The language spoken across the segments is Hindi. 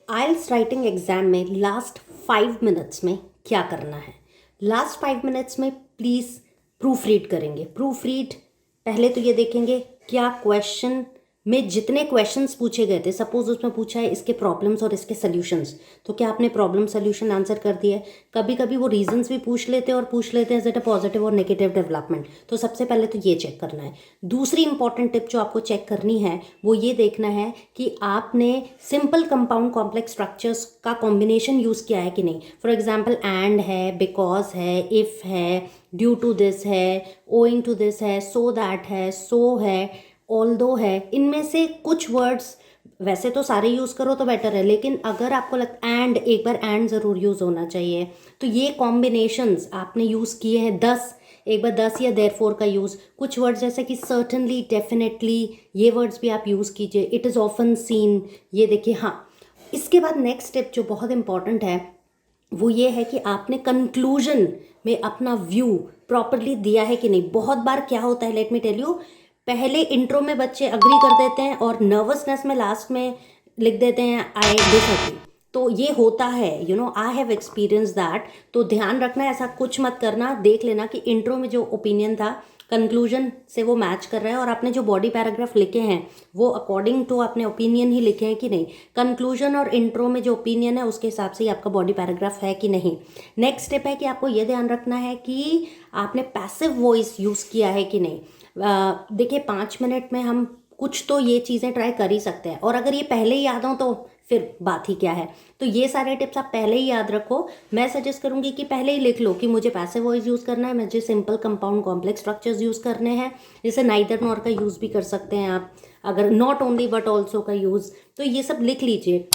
आइल्स राइटिंग एग्जाम में लास्ट 5 मिनट्स में क्या करना है। लास्ट 5 मिनट्स में प्लीज़ प्रूफ रीड करेंगे। प्रूफ रीड पहले तो ये देखेंगे क्या क्वेश्चन में जितने क्वेश्चंस पूछे गए थे, सपोज उसमें पूछा है इसके प्रॉब्लम्स और इसके सॉल्यूशंस, तो क्या आपने प्रॉब्लम सॉल्यूशन आंसर कर दिया है। कभी कभी वो रीजंस भी पूछ लेते हैं और पूछ लेते हैं एज ए पॉजिटिव और नेगेटिव डेवलपमेंट, तो सबसे पहले तो ये चेक करना है। दूसरी इंपॉर्टेंट टिप जो आपको चेक करनी है वो ये देखना है कि आपने सिंपल कंपाउंड कॉम्प्लेक्स स्ट्रक्चर्स का कॉम्बिनेशन यूज़ किया है कि नहीं। फॉर एग्जाम्पल एंड है, बिकॉज है, इफ़ है, ड्यू टू दिस है, ओइंग टू दिस है, सो दैट है, सो है, ऑल्दो है। इनमें से कुछ वर्ड्स वैसे तो सारे यूज़ करो तो बेटर है, लेकिन अगर आपको लगता एंड, एक बार एंड ज़रूर यूज़ होना चाहिए, तो ये कॉम्बिनेशंस आपने यूज़ किए हैं। 10 एक बार 10 या देयरफॉर का यूज़। कुछ वर्ड्स जैसे कि सर्टनली, डेफिनेटली, ये वर्ड्स भी आप यूज़ कीजिए। इट इज़ ऑफन सीन, ये देखिए। हाँ, इसके बाद नेक्स्ट स्टेप जो बहुत इंपॉर्टेंट है वो ये है कि आपने कंक्लूजन में अपना व्यू प्रॉपरली दिया है कि नहीं। बहुत बार क्या होता है, लेट मी टेल यू, पहले इंट्रो में बच्चे अग्री कर देते हैं और नर्वसनेस में लास्ट में लिख देते हैं आई डिसएग्री। तो ये होता है, आई हैव एक्सपीरियंस दैट। तो ध्यान रखना, ऐसा कुछ मत करना। देख लेना कि इंट्रो में जो ओपिनियन था कंक्लूजन से वो मैच कर रहा है, और आपने जो बॉडी पैराग्राफ लिखे हैं वो अकॉर्डिंग टू आपने ओपिनियन ही लिखे हैं कि नहीं। कंक्लूजन और इंट्रो में जो ओपिनियन है उसके हिसाब से ही आपका बॉडी पैराग्राफ है कि नहीं। नेक्स्ट स्टेप है कि आपको ये ध्यान रखना है कि आपने पैसिव वॉइस यूज़ किया है कि नहीं। देखिए 5 मिनट में हम कुछ तो ये चीज़ें ट्राई कर ही सकते हैं, और अगर ये पहले ही याद हो तो फिर बात ही क्या है। तो ये सारे टिप्स आप पहले ही याद रखो। मैं सजेस्ट करूँगी कि पहले ही लिख लो कि मुझे पैसिव वॉइस यूज़ करना है, मुझे simple compound complex structures use करने हैं। जैसे नाइदर नॉर का यूज़ भी कर सकते हैं आप, अगर नॉट ओनली बट ऑल्सो का यूज़, तो ये सब लिख लीजिए।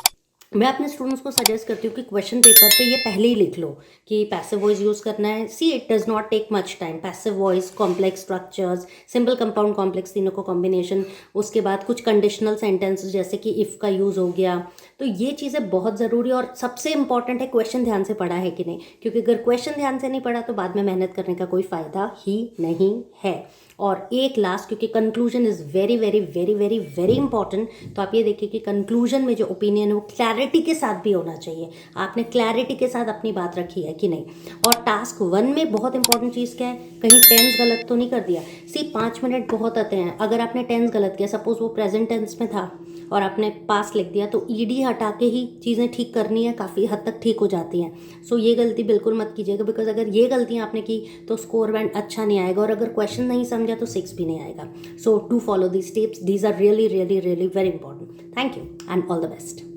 मैं अपने स्टूडेंट्स को सजेस्ट करती हूँ कि क्वेश्चन पेपर पे ये पहले ही लिख लो कि पैसिव वॉइस यूज़ करना है। See, it does not take much time. Passive voice, complex structures, simple compound complex, तीनों को कॉम्बिनेशन, उसके बाद कुछ कंडीशनल सेंटेंस जैसे कि इफ़ का यूज़ हो गया। तो ये चीज़ें बहुत ज़रूरी, और सबसे इंपॉर्टेंट है क्वेश्चन ध्यान से पढ़ा है कि नहीं, क्योंकि अगर क्वेश्चन ध्यान से नहीं पढ़ा तो बाद में मेहनत करने का कोई फ़ायदा ही नहीं है। और एक लास्ट, क्योंकि conclusion is very very very very very important, तो आप ये देखिए कि कंक्लूजन में जो ओपिनियन है वो क्लैरिटी के साथ भी होना चाहिए। आपने क्लैरिटी के साथ अपनी बात रखी है कि नहीं। और टास्क 1 में बहुत इंपॉर्टेंट चीज़ क्या है, कहीं टेंस गलत तो नहीं कर दिया। सी, 5 मिनट बहुत आते हैं। अगर आपने टेंस गलत किया, सपोज वो प्रेजेंट टेंस में था और आपने पास लिख दिया, तो ईडी हटा के ही चीज़ें ठीक करनी है, काफ़ी हद तक ठीक हो जाती हैं। सो ये गलती बिल्कुल मत कीजिएगा, बिकॉज अगर ये गलतियाँ आपने की तो स्कोर बैंड अच्छा नहीं आएगा, और अगर क्वेश्चन नहीं समझा तो 6 भी नहीं आएगा। So do follow these tips, these are really really really very important. Thank you and all the best.